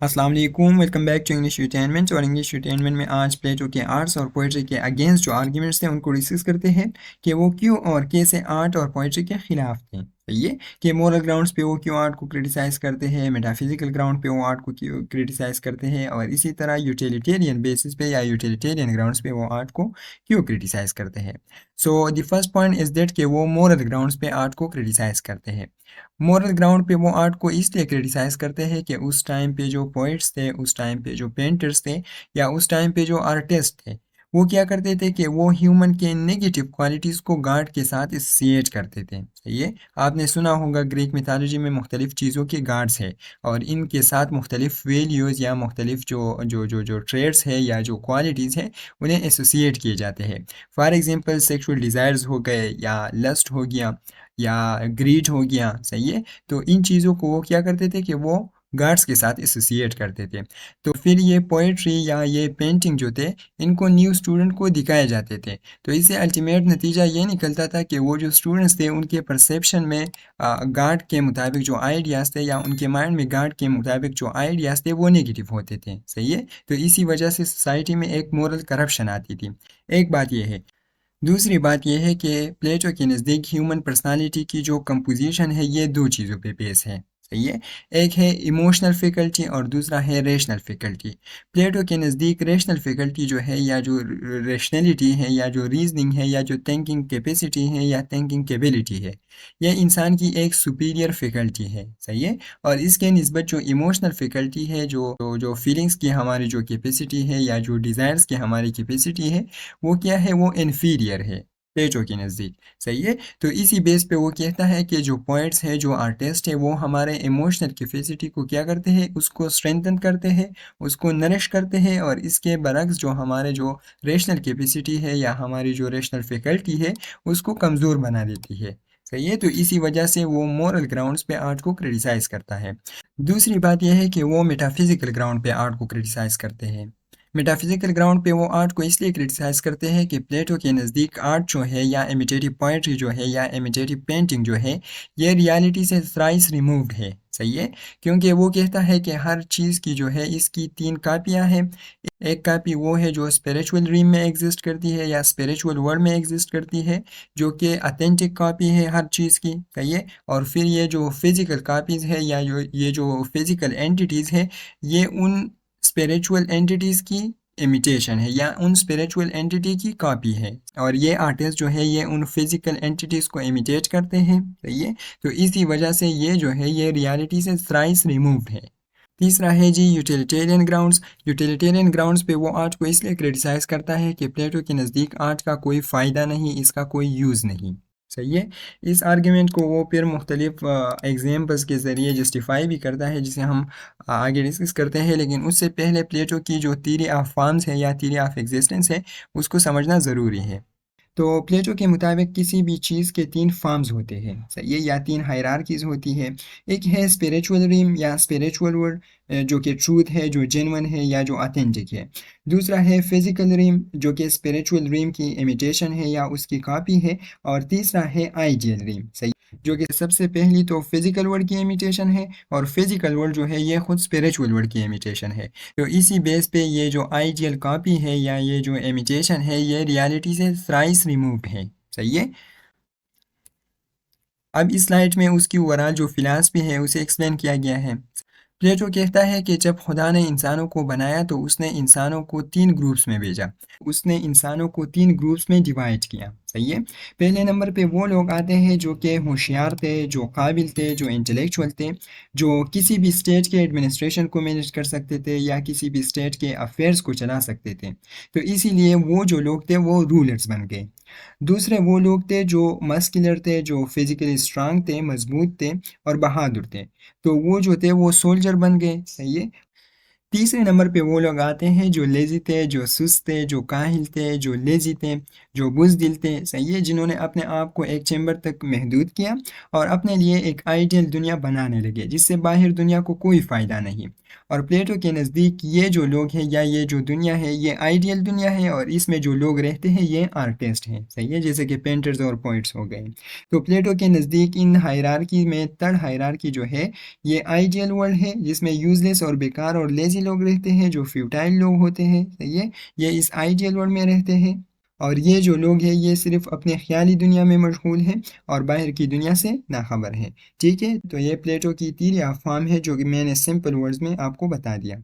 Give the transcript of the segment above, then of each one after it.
अस्सलाम वालेकुम, welcome back to English यूटेनमेंट। और इंग्लिश यूटेनमेंट में आज प्लेटो के आर्ट्स और पोइट्री के अगेंस्ट जो आर्ग्यूमेंट्स थे उनको डिस्कस करते हैं कि वो क्यों और कैसे आर्ट और पोइट्री के खिलाफ थे। सही है कि मोरल ग्राउंड्स पे वो क्यों आर्ट को क्रिटिसाइज़ करते हैं, मेटाफिजिकल ग्राउंड पे वो आर्ट को क्यों क्रिटिसाइज़ करते हैं, और इसी तरह यूटिलिटेरियन बेसिस पे या यूटिलिटेरियन ग्राउंड्स पे वो आर्ट को क्यों क्रिटिसाइज़ करते हैं। So the first point is that कि वो मोरल ग्राउंड्स पे आर्ट को क्रिटिसाइज़ करते हैं। मोरल ग्राउंड पे वो आर्ट को इसलिए क्रिटिसाइज़ करते हैं कि उस टाइम पे जो पोइट्स थे, उस टाइम पे जो पेंटर्स थे, या उस टाइम पे जो आर्टिस्ट थे, वो क्या करते थे कि वो ह्यूमन के नेगेटिव क्वालिटीज़ को गॉड के साथ एसोसिएट करते थे। सही है, आपने सुना होगा ग्रीक मिथोलॉजी में मुख्तलिफ चीज़ों के गॉड्स है और इनके साथ मुख्तलिफ वैल्यूज़ या मुख्तलिफ जो ट्रेड्स है या जो क्वालिटीज़ है उन्हें एसोसिएट किए जाते हैं। फॉर एग्ज़ाम्पल सेक्सुअल डिज़ायर्स हो गए, या लस्ट हो गया, या ग्रीड हो गया। सही है, तो इन चीज़ों को वो क्या करते थे कि वो गॉड्स के साथ एसोसिएट करते थे। तो फिर ये पोएट्री या ये पेंटिंग जो थे, इनको न्यू स्टूडेंट को दिखाए जाते थे। तो इससे अल्टीमेट नतीजा ये निकलता था कि वो जो स्टूडेंट्स थे उनके परसेप्शन में गॉड के मुताबिक जो आइडियाज़ थे, या उनके माइंड में गॉड के मुताबिक जो आइडियाज़ थे वो नेगेटिव होते थे। सही है, तो इसी वजह से सोसाइटी में एक मोरल करप्शन आती थी। एक बात ये है। दूसरी बात यह है कि प्लेटो के नज़दीक ह्यूमन पर्सनालिटी की जो कंपोजिशन है ये दो चीज़ों पे बेस है। सही है, एक है इमोशनल फैकल्टी और दूसरा है रेशनल फैकल्टी। प्लेटो के नज़दीक रेशनल फैकल्टी जो है, या जो रेशनलिटी है, या जो रीजनिंग है, या जो थिंकिंग कैपेसिटी है, या थिंकिंग कैबिलिटी है, यह इंसान की एक सुपीरियर फैकल्टी है। सही है, और इसके निस्बत जो इमोशनल फैकल्टी है, जो फीलिंग्स की हमारी जो कैपेसिटी है, या जो डिज़ायर्स की हमारी कैपेसिटी है, वो क्या है, वो इन्फीरियर है प्लेटो के नज़दीक। सही है, तो इसी बेस पे वो कहता है कि जो पोइट्स है, जो आर्टिस्ट है, वो हमारे इमोशनल कैपेसिटी को क्या करते हैं, उसको स्ट्रेंथन करते हैं, उसको नरिश करते हैं, और इसके बरक्स जो हमारे जो रेशनल कैपेसिटी है या हमारी जो रेशनल फैकल्टी है उसको कमज़ोर बना देती है। सही है, तो इसी वजह से वो मोरल ग्राउंड्स पे आर्ट को क्रिटिसाइज़ करता है। दूसरी बात यह है कि वो मेटाफिज़िकल ग्राउंड पे आर्ट को क्रिटिसाइज़ करते हैं। मेटाफिज़िकल ग्राउंड पे वो आर्ट को इसलिए क्रिटिसाइज़ करते हैं कि प्लेटो के नज़दीक आर्ट जो है, या इमिटेटिव पोएट्री जो है, या इमिटेटिव पेंटिंग जो है, ये रियलिटी से थ्राइस रिमूव्ड है। सही है, क्योंकि वो कहता है कि हर चीज़ की जो है इसकी तीन कापियाँ हैं। एक कापी वो है जो स्पिरिचुअल रीम में एग्जिस्ट करती है या स्पिरिचुअल वर्ल्ड में एग्जिस्ट करती है, जो कि अथेंटिक कापी है हर चीज़ की। सही है, और फिर ये जो फिज़िकल कापीज़ है, या ये जो फिज़िकल एंटिटीज़ है, ये उन स्पिरिचुअल एंटिटीज़ की इमिटेशन है, या उन स्पिरिचुअल एंटिटी की कॉपी है, और ये आर्टिस्ट जो है ये उन फिजिकल एंटिटीज़ को इमिटेट करते हैं। सही है, तो इसी वजह से ये जो है ये रियलिटी से थ्राइस रिमूव्ड है। तीसरा है जी यूटिलिटेरियन ग्राउंड्स। यूटिलिटेरियन ग्राउंड्स पे वो आर्ट को इसलिए क्रिटिसाइज़ करता है कि प्लेटो के नज़दीक आर्ट का कोई फ़ायदा नहीं, इसका कोई यूज़ नहीं। सही है, इस आर्ग्यूमेंट को वो फिर मुख्तलिफ एग्जाम्पल्स के ज़रिए जस्टिफाई भी करता है, जिसे हम आगे डिस्कस करते हैं। लेकिन उससे पहले प्लेटो की जो थ्योरी ऑफ फॉर्म्स है या थ्योरी ऑफ एग्जिस्टेंस है उसको समझना ज़रूरी है। तो प्लेटो के मुताबिक किसी भी चीज़ के तीन फॉर्म्स होते हैं। सही है, या तीन हायरार्कीज़ होती है। एक है स्पिरिचुअल रिम या स्पिरिचुअल वर्ल्ड, जो कि ट्रूथ है, जो जेन्युइन है या जो ऑथेंटिक है। दूसरा है फिजिकल रिम, जो कि स्पिरिचुअल रिम की इमिटेशन है या उसकी कॉपी है। और तीसरा है आइडियल रिम। सही, जो कि सबसे पहली तो फिजिकल वर्ल्ड की इमिटेशन है, और फिजिकल वर्ल्ड जो है ये खुद स्पिरिचुअल वर्ल्ड की इमिटेशन है। तो इसी बेस पे ये जो आइडियल कॉपी है या ये जो इमिटेशन है ये रियलिटी से थ्राइस रिमूव्ड है। सही है, अब इस स्लाइड में उसकी ओवरऑल जो फिलॉसफी है उसे एक्सप्लेन किया गया है। प्लेटो कहता है कि जब खुदा ने इंसानों को बनाया तो उसने इंसानों को तीन ग्रुप्स में भेजा। उसने इंसानों को तीन ग्रुप्स में डिवाइड किया। सही है, पहले नंबर पे वो लोग आते हैं जो कि होशियार थे, जो काबिल थे, जो इंटेलेक्चुअल थे, जो किसी भी स्टेट के एडमिनिस्ट्रेशन को मैनेज कर सकते थे या किसी भी स्टेट के अफेयर्स को चला सकते थे। तो इसीलिए वो जो लोग थे वो रूलर्स बन गए। दूसरे वो लोग थे जो मस्कुलर थे, जो फिजिकली स्ट्रांग थे, मजबूत थे और बहादुर थे, तो वो जो थे वो सोल्जर बन गए। सही है, तीसरे नंबर पे वो लोग आते हैं जो लेज़ी थे, जो सुस्त थे, जो काहिल थे, जो लेज़ी थे, जो बुज़दिल थे। सही है, जिन्होंने अपने आप को एक चैम्बर तक महदूद किया और अपने लिए एक आइडियल दुनिया बनाने लगे जिससे बाहर दुनिया को कोई फ़ायदा नहीं। और प्लेटो के नज़दीक ये जो लोग हैं या ये जो दुनिया है ये आइडियल दुनिया है, और इसमें जो लोग रहते हैं ये आर्टिस्ट हैं, सही है, जैसे कि पेंटर्स और पोइट्स हो गए। तो प्लेटो के नज़दीक इन हायरार्की में थर्ड हायरार्की जो है ये आइडियल वर्ल्ड है, जिसमें यूजलेस और बेकार और लेजी लोग रहते हैं, जो फ्यूटाइल लोग होते हैं, सही है, ये इस आइडियल वर्ल्ड में रहते हैं। और ये जो लोग हैं ये सिर्फ अपने ख्याली दुनिया में मशगूल हैं और बाहर की दुनिया से नाखबर हैं। ठीक है, तो ये प्लेटो की 3 अफ़हाम है जो कि मैंने सिंपल वर्ड्स में आपको बता दिया।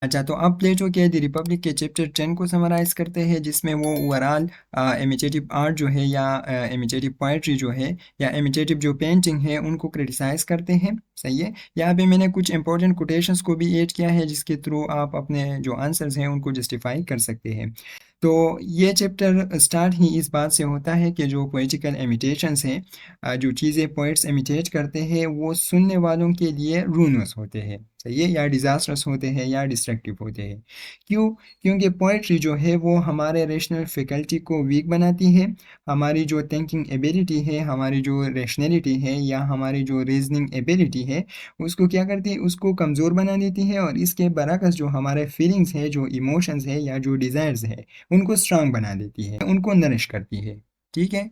अच्छा, तो अब प्लेटो के द रिपब्लिक के चैप्टर 10 को समराइज़ करते हैं, जिसमें वो ओवरऑल इमिटेटिव आर्ट जो है या इमिटेटिव पोइट्री जो है या इमिटेटिव जो पेंटिंग है उनको क्रिटिसाइज़ करते हैं, सही है। यहाँ पे मैंने कुछ इंपॉर्टेंट कोटेशंस को भी ऐड किया है जिसके थ्रू आप अपने जो आंसर्स हैं उनको जस्टिफाई कर सकते हैं। तो ये चैप्टर स्टार्ट ही इस बात से होता है कि जो पोइटिकल इमिटेशंस हैं, जो चीज़ें पोइट्स इमिटेट करते हैं वो सुनने वालों के लिए रूइनस होते हैं, सही है, या डिज़ास्ट्रस होते हैं या डिस्ट्रक्टिव होते हैं। क्यों? क्योंकि पोइट्री जो है वो हमारे रेशनल फैकल्टी को वीक बनाती है, हमारी जो थिंकिंग एबिलिटी है, हमारी जो रैशनैलिटी है या हमारी जो रीजनिंग एबिलिटी है उसको क्या करती है, उसको कमज़ोर बना देती है, और इसके बरअक्स जो हमारे फीलिंग्स है, जो इमोशंस है या जो डिज़ायर्स है उनको स्ट्रांग बना देती है, उनको नरिश करती है। ठीक है,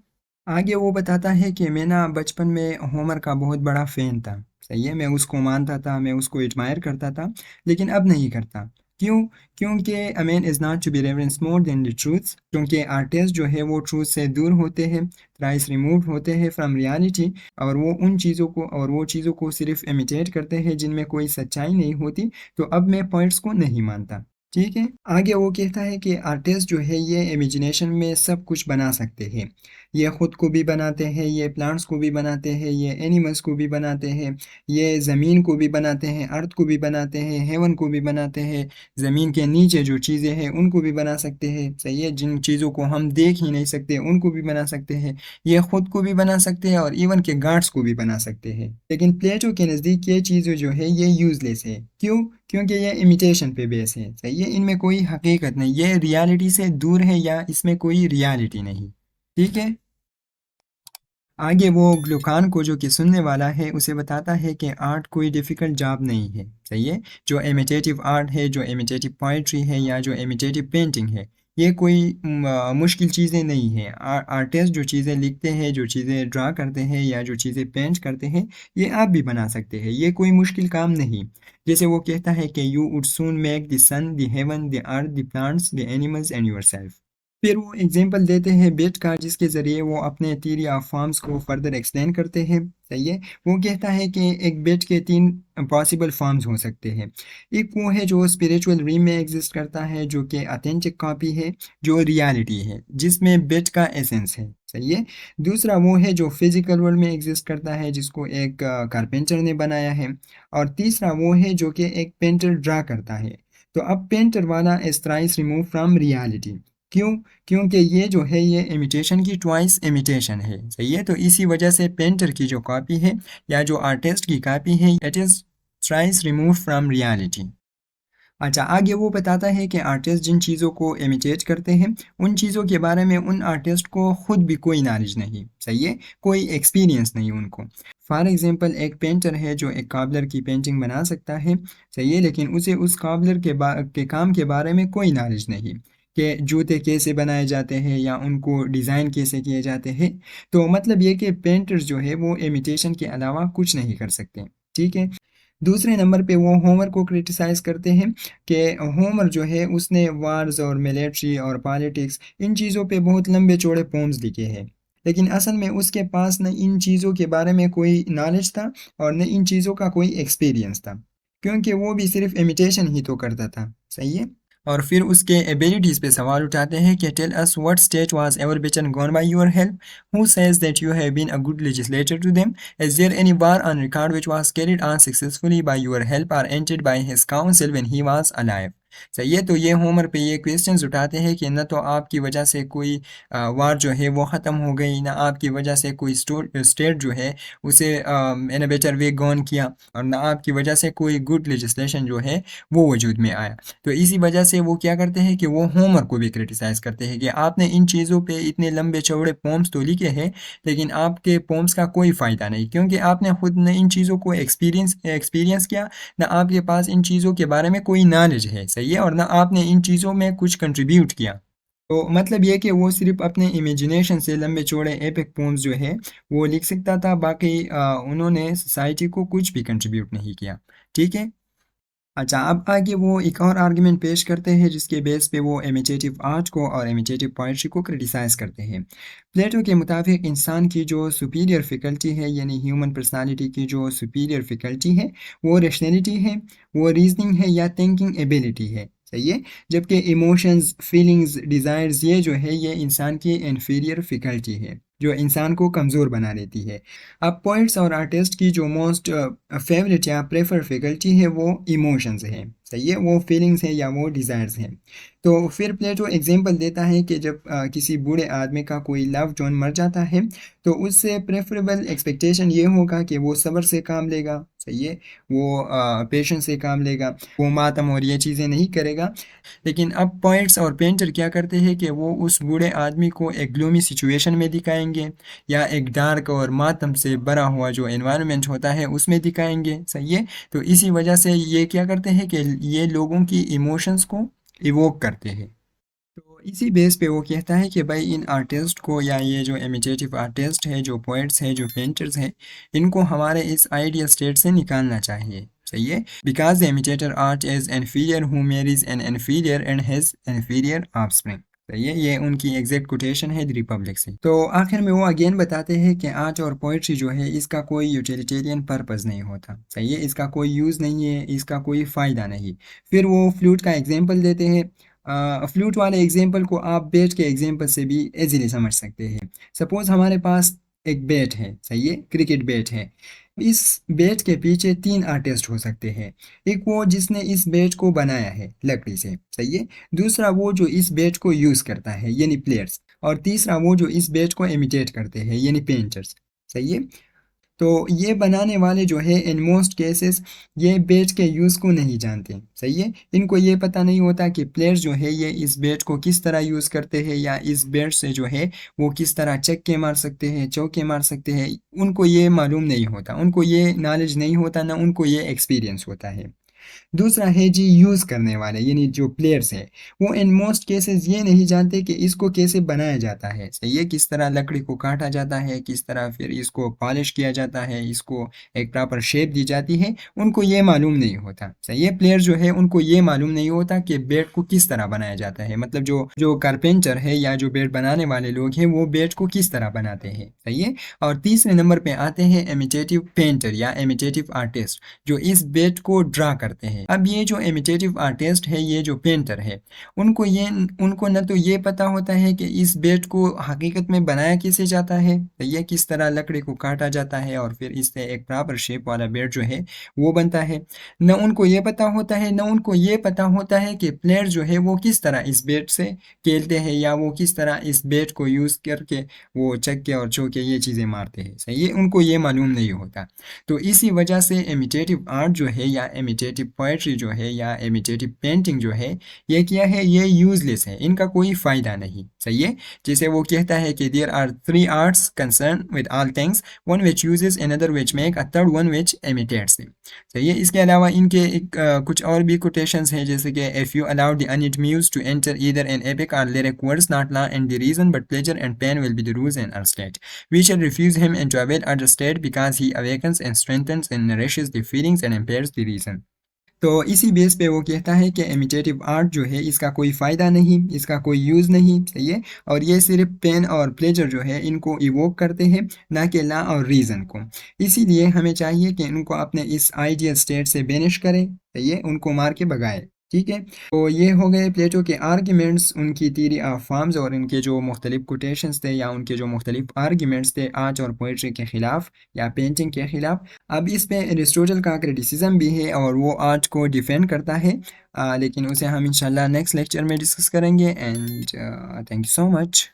आगे वो बताता है कि मैं ना बचपन में होमर का बहुत बड़ा फ़ैन था, सही है, मैं उसको मानता था, मैं उसको एडमायर करता था, लेकिन अब नहीं करता। क्यों? क्योंकि a man is not to be reverenced more than the truth, क्योंकि आर्टिस्ट जो है वो ट्रूथ से दूर होते हैं, थ्राइस रिमूव्ड होते हैं फ्रॉम रियलिटी, और वो चीज़ों को सिर्फ इमिटेट करते हैं जिनमें कोई सच्चाई नहीं होती। तो अब मैं पॉइंट्स को नहीं मानता। ठीक है, आगे वो कहता है कि आर्टिस्ट जो है ये इमेजिनेशन में सब कुछ बना सकते हैं, ये ख़ुद को भी बनाते हैं, ये प्लांट्स को भी बनाते हैं, ये एनिमल्स को भी बनाते हैं, ये ज़मीन को भी बनाते हैं, अर्थ को भी बनाते हैं, हेवन को भी बनाते हैं, ज़मीन के नीचे जो चीज़ें हैं उनको भी बना सकते हैं, सही है, जिन चीज़ों को हम देख ही नहीं सकते उनको भी बना सकते हैं, ये ख़ुद को भी बना सकते हैं और इवन के गाड्स को भी बना सकते हैं। लेकिन प्लेटो के नज़दीक ये चीज़ें जो है ये यूज़लेस है। क्यों? क्योंकि ये इमिटेशन पे बेस है, सही है, इनमें कोई हकीकत नहीं, ये रियलिटी से दूर है या इसमें कोई रियलिटी नहीं। ठीक है, आगे वो ग्लूकान को जो कि सुनने वाला है उसे बताता है कि आर्ट कोई डिफ़िकल्ट जॉब नहीं है, सही है, जो इमिटेटिव आर्ट है, जो इमिटेटिव पोइट्री है या जो इमिटेटिव पेंटिंग है, ये कोई मुश्किल चीज़ें नहीं हैं। आर्टिस्ट जो चीज़ें लिखते हैं, जो चीज़ें ड्रा करते हैं या जो चीज़ें पेंट करते हैं, ये आप भी बना सकते हैं, ये कोई मुश्किल काम नहीं। जैसे वो कहता है कि you would soon make the sun, the heaven, the earth, the plants, the animals and yourself. फिर वो एग्जांपल देते हैं बेट का, जिसके ज़रिए वो अपने थियरी ऑफ फॉर्म्स को फर्दर एक्सप्लेन करते हैं, सही है। वो कहता है कि एक बेट के 3 पॉसिबल फॉर्म्स हो सकते हैं। एक वो है जो स्पिरिचुअल रीम में एग्जिस्ट करता है, जो कि ऑथेंटिक कॉपी है, जो रियलिटी है, जिसमें बेट का एसेंस है, सही है। दूसरा वो है जो फिजिकल वर्ल्ड में एग्जिस्ट करता है, जिसको एक कारपेंटर ने बनाया है। और तीसरा वो है जो कि एक पेंटर ड्रा करता है। तो अब पेंटर वाला is thrice remove from reality. क्यों? क्योंकि ये जो है ये इमिटेशन की ट्वाइस इमिटेशन है, सही है। तो इसी वजह से पेंटर की जो कॉपी है या जो आर्टिस्ट की कॉपी है, it is thrice remove from reality. अच्छा, आगे वो बताता है कि आर्टिस्ट जिन चीज़ों को इमिटेट करते हैं उन चीज़ों के बारे में उन आर्टिस्ट को ख़ुद भी कोई नॉलेज नहीं, सही है, कोई एक्सपीरियंस नहीं उनको। फॉर एग्ज़ाम्पल एक पेंटर है जो एक काबलर की पेंटिंग बना सकता है, सही है, लेकिन उसे उस काबलर के काम के बारे में कोई नॉलेज नहीं कि जूते कैसे बनाए जाते हैं या उनको डिज़ाइन कैसे किए जाते हैं। तो मतलब ये कि पेंटर्स जो है वो इमिटेशन के अलावा कुछ नहीं कर सकते। ठीक है, दूसरे नंबर पे वो होमर को क्रिटिसाइज़ करते हैं कि होमर जो है उसने वार्स और मिलिट्री और पॉलिटिक्स इन चीज़ों पे बहुत लंबे चौड़े पोम्स लिखे हैं, लेकिन असल में उसके पास न इन चीज़ों के बारे में कोई नॉलेज था और न इन चीज़ों का कोई एक्सपीरियंस था, क्योंकि वो भी सिर्फ इमिटेशन ही तो करता था, सही है। और फिर उसके एबिलिटीज़ पे सवाल उठाते हैं कि tell us what state was ever better governed by your help, who says that you have been a good legislator to them, is there any war on record which was carried on successfully by your help or aided by his council when he was alive. सही है। तो ये Homer पे ये questions उठाते हैं कि न तो आपकी वजह से कोई वार जो है वो ख़त्म हो गई, ना आपकी वजह से कोई स्टेट जो है उसे इन अ बेटर वे गॉन किया, और ना आपकी वजह से कोई गुड लेजिस्लेशन जो है वो वजूद में आया। तो इसी वजह से वो क्या करते हैं कि वो होमर को भी क्रिटिसाइज़ करते हैं कि आपने इन चीज़ों पे इतने लंबे चौड़े पोम्स तो लिखे हैं, लेकिन आपके पोम्स का कोई फ़ायदा नहीं, क्योंकि आपने खुद ने इन चीज़ों को एक्सपीरियंस किया, ना आपके पास इन चीज़ों के बारे में कोई नॉलेज है, सही है, और ना आपने इन चीज़ों में कुछ कंट्रीब्यूट किया। तो मतलब ये कि वो सिर्फ अपने इमेजिनेशन से लंबे चौड़े एपिक पोम्स जो है वो लिख सकता था, बाकी उन्होंने सोसाइटी को कुछ भी कंट्रीब्यूट नहीं किया। ठीक है। अच्छा, अब आगे वो एक और आर्गुमेंट पेश करते हैं जिसके बेस पे वो इमिटेटिव आर्ट को और इमिटेटिव पोइट्री को क्रिटिसाइज करते हैं। प्लेटो के मुताबिक इंसान की जो सुपीरियर फैकल्टी है, यानी ह्यूमन पर्सनालिटी की जो सुपीरियर फैकल्टी है, वो रैशनैलिटी है, वो रीजनिंग है या थिंकिंग एबिलिटी है, सही है। जबकि इमोशंस, फीलिंग्स, डिज़ायर्स ये जो है ये इंसान की इन्फीरियर फैकल्टी है जो इंसान को कमज़ोर बना देती है। अब पोइट्स और आर्टिस्ट की जो मोस्ट फेवरेट या प्रेफर फैकल्टी है वो इमोशंस है, सही है, वो फीलिंग्स है या वो डिज़ायर्स हैं। तो फिर प्लेटो एग्जांपल देता है कि जब किसी बूढ़े आदमी का कोई लव जोन मर जाता है, तो उससे प्रेफरेबल एक्सपेक्टेशन ये होगा कि वो सब्र से काम लेगा, सही है, वो पेशेंस से काम लेगा, वो मातम और ये चीज़ें नहीं करेगा। लेकिन अब पोइट्स और पेंटर क्या करते हैं कि वो उस बूढ़े आदमी को एक ग्लूमी सिचुएशन में दिखाएंगे, या एक डार्क और मातम से भरा हुआ जो एनवायरनमेंट होता है उसमें दिखाएंगे, सही है। तो इसी वजह से ये क्या करते हैं कि ये लोगों की इमोशंस को इवोक करते हैं। तो इसी बेस पे वो कहता है कि भाई इन आर्टिस्ट को, या ये जो इमिटेटिव आर्टिस्ट है, जो पोइट्स है, जो पेंटर्स हैं, इनको हमारे इस आइडियल स्टेट से निकालना चाहिए, सही है। Because the imitator art is inferior who marries an inferior and has inferior offspring, सही है। ये उनकी एग्जैक्ट कोटेशन है द रिपब्लिक से। तो आखिर में वो अगेन बताते हैं कि आर्ट और पोइट्री जो है इसका कोई यूटिलिटेरियन पर्पस नहीं होता, सही है, इसका कोई यूज़ नहीं है, इसका कोई फ़ायदा नहीं। फिर वो फ्लूट का एग्जांपल देते हैं। फ्लूट वाले एग्जांपल को आप बैट के एग्जांपल से भी इजीली समझ सकते हैं। सपोज हमारे पास एक बैट है, सही है, क्रिकेट बैट है। इस बैट के पीछे तीन आर्टिस्ट हो सकते हैं। एक वो जिसने इस बैट को बनाया है लकड़ी से, सही है। दूसरा वो जो इस बैट को यूज़ करता है यानी प्लेयर्स। और तीसरा वो जो इस बैट को इमिटेट करते हैं यानी पेंटर्स, सही है। तो ये बनाने वाले जो है इन मोस्ट केसेस ये बैट के यूज़ को नहीं जानते, सही है। इनको ये पता नहीं होता कि प्लेयर्स जो है ये इस बैट को किस तरह यूज़ करते हैं, या इस बैट से जो है वो किस तरह छक्के मार सकते हैं, चौके मार सकते हैं। उनको ये मालूम नहीं होता, उनको ये नॉलेज नहीं होता, ना उनको ये एक्सपीरियंस होता है। दूसरा है जी यूज़ करने वाले यानी जो प्लेयर्स है, वो इन मोस्ट केसेस ये नहीं जानते कि इसको कैसे बनाया जाता है, सही है, किस तरह लकड़ी को काटा जाता है, किस तरह फिर इसको पॉलिश किया जाता है, इसको एक प्रॉपर शेप दी जाती है, उनको ये मालूम नहीं होता, सही है। प्लेयर जो है उनको ये मालूम नहीं होता कि बैट को किस तरह बनाया जाता है, मतलब जो जो कारपेंटर है या जो बैट बनाने वाले लोग हैं वो बैट को किस तरह बनाते हैं, सही है। और तीसरे नंबर पे आते हैं इमिटेटिव पेंटर या इमिटेटिव आर्टिस्ट, जो इस बैट को ड्रा करते हैं। अब ये जो इमिटेटिव आर्टिस्ट है, ये जो पेंटर है, उनको न तो ये पता होता है कि इस बैट को हकीकत में बनाया कैसे जाता है, तो ये किस तरह लकड़ी को काटा जाता है और फिर इससे एक प्रॉपर शेप वाला बैट जो है वो बनता है। न उनको ये पता होता है, न उनको ये पता होता है कि प्लेयर जो है वो किस तरह इस बैट से खेलते हैं, या वो किस तरह इस बैट को यूज़ करके वो छक्के और चौके ये चीज़ें मारते हैं, सही है, उनको ये मालूम नहीं होता। तो इसी वजह से इमिटेटिव आर्ट जो है या इमिटेटिव पोएट्री जो है या इमिटेटिव पेंटिंग जो है ये क्या है, ये यूजलेस है, इनका कोई फ़ायदा नहीं, सही है। जैसे वो कहता है कि there are three arts concern with all things, one which uses another which make a third one which imitates it, सही है। इसके अलावा इनके कुछ और भी कोटेशंस हैं, जैसे कि if you allow the honeyed muse to enter either an epic or lyric words not law and the reason but pleasure and pain will be the rules in our state, we shall refuse him and to avail other state because he awakens and strengthens and nourishes the feelings and impairs the reason। तो इसी base पे वो कहता है कि imitative art जो है इसका कोई फ़ायदा नहीं, इसका कोई यूज़ नहीं, सही है। और ये सिर्फ पेन और प्लेजर जो है इनको इवोक करते हैं, ना कि लॉ और रीज़न को। इसीलिए हमें चाहिए कि इनको अपने इस आइडियल स्टेट से बेनिश करें, सही है, उनको मार के भगाए। ठीक है। तो ये हो गए प्लेटो के आर्ग्यूमेंट्स, उनकी थ्योरी ऑफ फॉर्म्स और इनके जो मुख्तलिफ कोटेशंस थे या उनके जो मुख्तलिफ आर्ग्यूमेंट्स थे आर्ट और पोइट्री के ख़िलाफ़ या पेंटिंग के ख़िलाफ़। अब इस पे एरिस्टोटल का क्रिटिसिज्म भी है और वो आर्ट को डिफेंड करता है, लेकिन उसे हम इंशाल्लाह नेक्स्ट लेक्चर में डिस्कस करेंगे। And thank you so much.